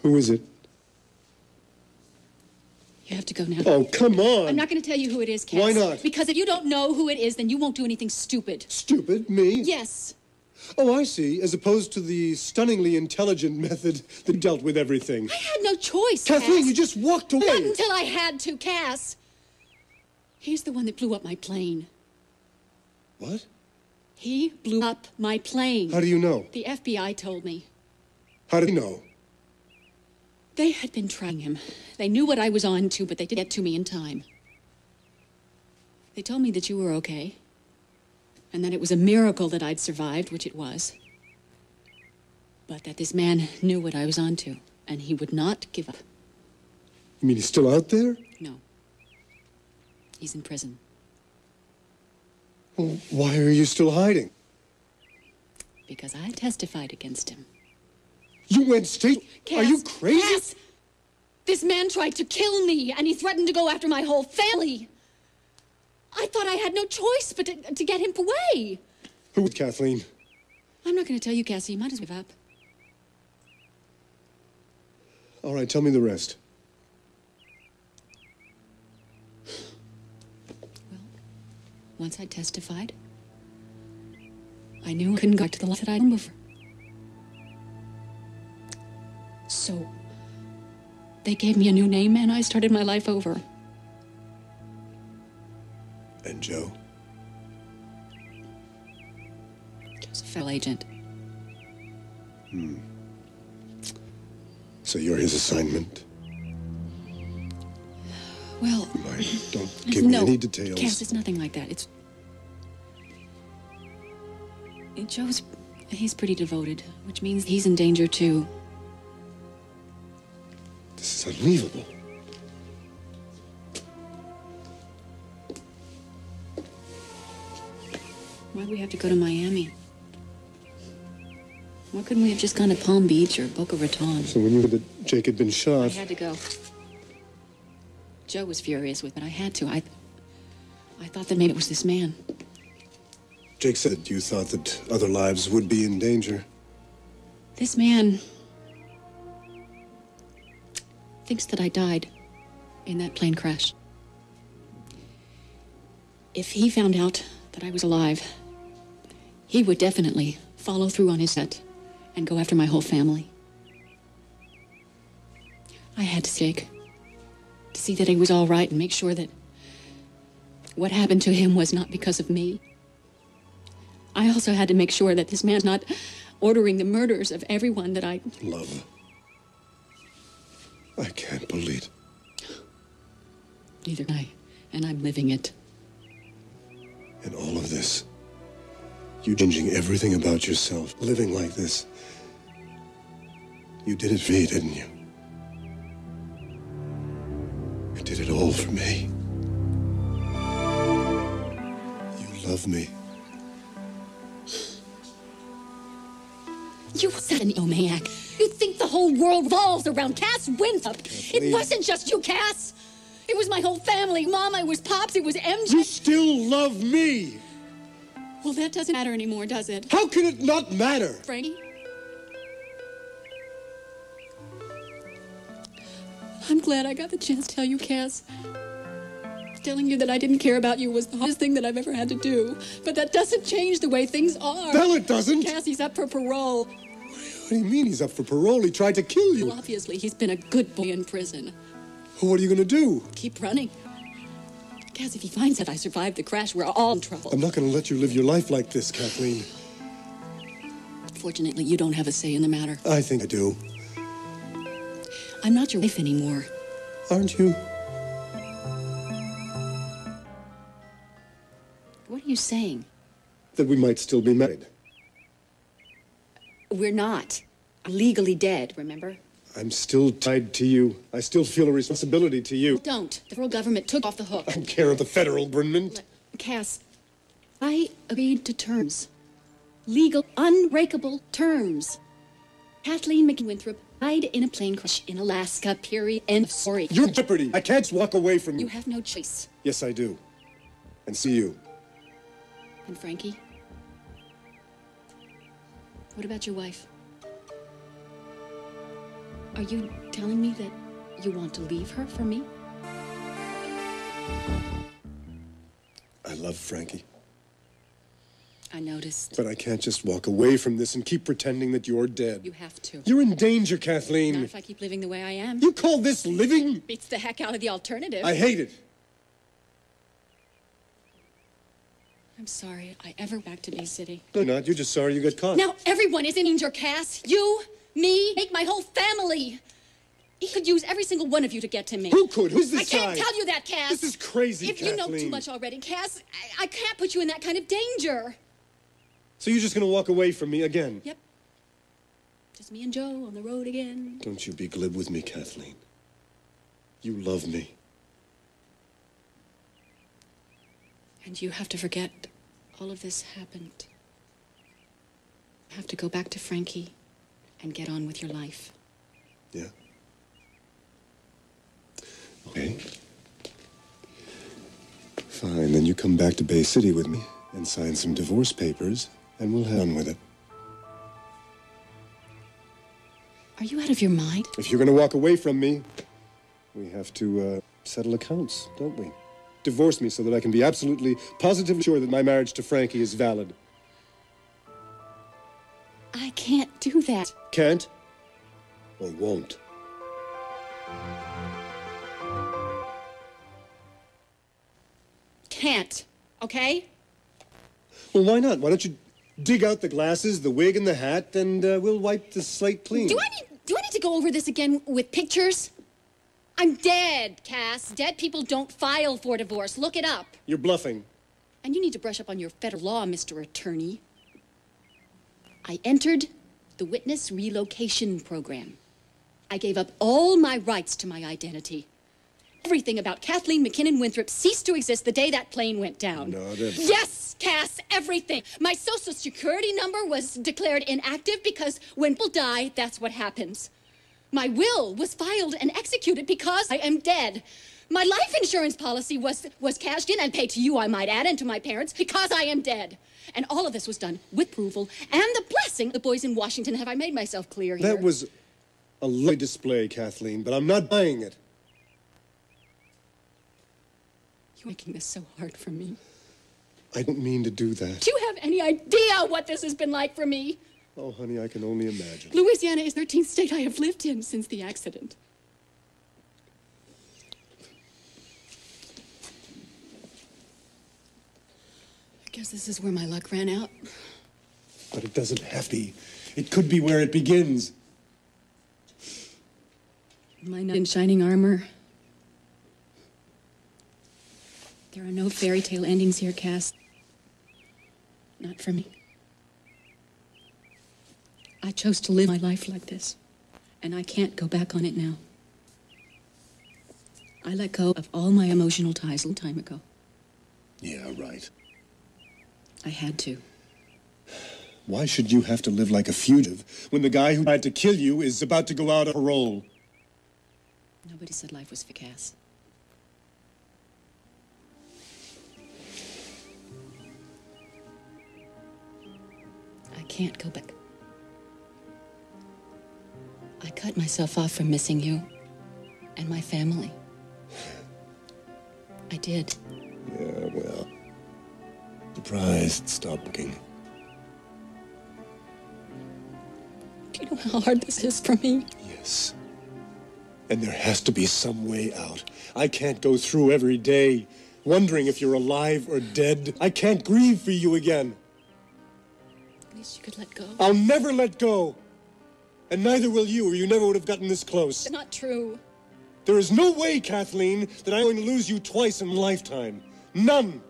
Who is it? You have to go now. Oh, come on. I'm not going to tell you who it is, Cass. Why not? Because if you don't know who it is, then you won't do anything stupid. Stupid? Me? Yes. Oh, I see. As opposed to the stunningly intelligent method that dealt with everything. I had no choice, Kathleen, Cass. you just walked away. Not until I had to, Cass. He's the one that blew up my plane. What? He blew up my plane. How do you know? The FBI told me. How did he know? They had been trying him. They knew what I was on to, but they didn't get to me in time. They told me that you were okay, and that it was a miracle that I'd survived, which it was. But that this man knew what I was on to, and he would not give up. You mean he's still out there? No. He's in prison. Well, why are you still hiding? Because I testified against him. You went straight... Cass, are you crazy? Cass! This man tried to kill me, and he threatened to go after my whole family. I thought I had no choice but to get him away. Who was Kathleen? I'm not going to tell you, Cassie. You might as well give up. All right, tell me the rest. Well, once I testified, I knew I couldn't go back to the life that I'd known before. So, they gave me a new name, and I started my life over. And Joe? Joe's a federal agent. So you're his assignment? Well... Don't give me any details. Cass, it's nothing like that. He's pretty devoted, which means he's in danger, too. This is unbelievable. Why'd we have to go to Miami? Why couldn't we have just gone to Palm Beach or Boca Raton? So when you heard that Jake had been shot... I had to go. Joe was furious with me, but I had to. I thought that maybe it was this man. Jake said you thought that other lives would be in danger. This man thinks that I died in that plane crash. If he found out that I was alive, he would definitely follow through on his set and go after my whole family. I had to Jake to see that he was all right and make sure that what happened to him was not because of me. I also had to make sure that this man's not ordering the murders of everyone that I... Love. I can't believe it. Neither can I, and I'm living it. And all of this, you changing everything about yourself, living like this. You did it for me, didn't you? You did it all for me. You love me. You said an egomaniac. You think the whole world revolves around Cass Winthrop. It wasn't just you, Cass. It was my whole family. Mom, it was Pops, it was MJ. You still love me. Well, that doesn't matter anymore, does it? How can it not matter? Frankie? I'm glad I got the chance to tell you, Cass. Telling you that I didn't care about you was the hardest thing that I've ever had to do. But that doesn't change the way things are. No, it doesn't. Cassie's up for parole. What do you mean he's up for parole? He tried to kill you. Well, obviously, he's been a good boy in prison. What are you going to do? Keep running. Cass, if he finds that I survived the crash, we're all in trouble. I'm not going to let you live your life like this, Kathleen. Fortunately, you don't have a say in the matter. I think I do. I'm not your wife anymore. Aren't you? What are you saying? That we might still be married. We're not. I'm legally dead, remember? I'm still tied to you. I still feel a responsibility to you. Don't. The federal government took off the hook. I don't care of the federal government. Cass, I agreed to terms. Legal, unbreakable terms. Kathleen McWinthrop died in a plane crash in Alaska, period. End of story. You're in jeopardy. I can't walk away from you. You have no choice. Yes, I do. And see you. And Frankie? What about your wife? Are you telling me that you want to leave her for me? I love Frankie. I noticed. But I can't just walk away from this and keep pretending that you're dead. You have to. You're in danger, Kathleen. Not if I keep living the way I am. You call this living? Beats the heck out of the alternative. I hate it. I'm sorry I ever back to Bay City. No, not. You're just sorry you got caught. Now everyone is in danger, Cass. You, me, make my whole family. He could use every single one of you to get to me. Who could? Who's this guy? I can't tell you that, Cass. This is crazy, If Kathleen. you know too much already, Cass, I can't put you in that kind of danger. So you're just gonna walk away from me again? Yep. Just me and Joe on the road again. Don't you be glib with me, Kathleen. You love me. And you have to forget all of this happened. You have to go back to Frankie and get on with your life. Yeah? Okay. Fine, then you come back to Bay City with me and sign some divorce papers, and we'll have done with it. Are you out of your mind? If you're gonna walk away from me, we have to, settle accounts, don't we? Divorce me so that I can be absolutely, positively sure that my marriage to Frankie is valid. I can't do that. Can't? Or won't? Can't, okay? Well, why not? Why don't you dig out the glasses, the wig, and the hat, and we'll wipe the slate clean. Do I need to go over this again with pictures? I'm dead, Cass. Dead people don't file for divorce. Look it up. You're bluffing. And you need to brush up on your federal law, Mr. Attorney. I entered the witness relocation program. I gave up all my rights to my identity. Everything about Kathleen McKinnon Winthrop ceased to exist the day that plane went down. No, that... Yes, Cass, everything. My social security number was declared inactive because when people die, that's what happens. My will was filed and executed because I am dead. My life insurance policy was cashed in and paid to you, I might add, and to my parents because I am dead. And all of this was done with approval and the blessing of the boys in Washington. Have I made myself clear here? That was a lovely display, Kathleen, but I'm not buying it. You're making this so hard for me. I don't mean to do that. Do you have any idea what this has been like for me? Oh, honey, I can only imagine. Louisiana is the 13th state I have lived in since the accident. I guess this is where my luck ran out. But it doesn't have to be. It could be where it begins. My knight in shining armor. There are no fairy tale endings here, Cass. Not for me. I chose to live my life like this, and I can't go back on it now. I let go of all my emotional ties a long time ago. Yeah, right. I had to. Why should you have to live like a fugitive when the guy who tried to kill you is about to go out on parole? Nobody said life was for Cass. I can't go back. I cut myself off from missing you and my family. I did. Yeah, well, surprised it stopped working. Do you know how hard this is for me? Yes. And there has to be some way out. I can't go through every day wondering if you're alive or dead. I can't grieve for you again. At least you could let go. I'll never let go. And neither will you, or you never would have gotten this close. It's not true. There is no way, Kathleen, that I'm going to lose you twice in a lifetime. None.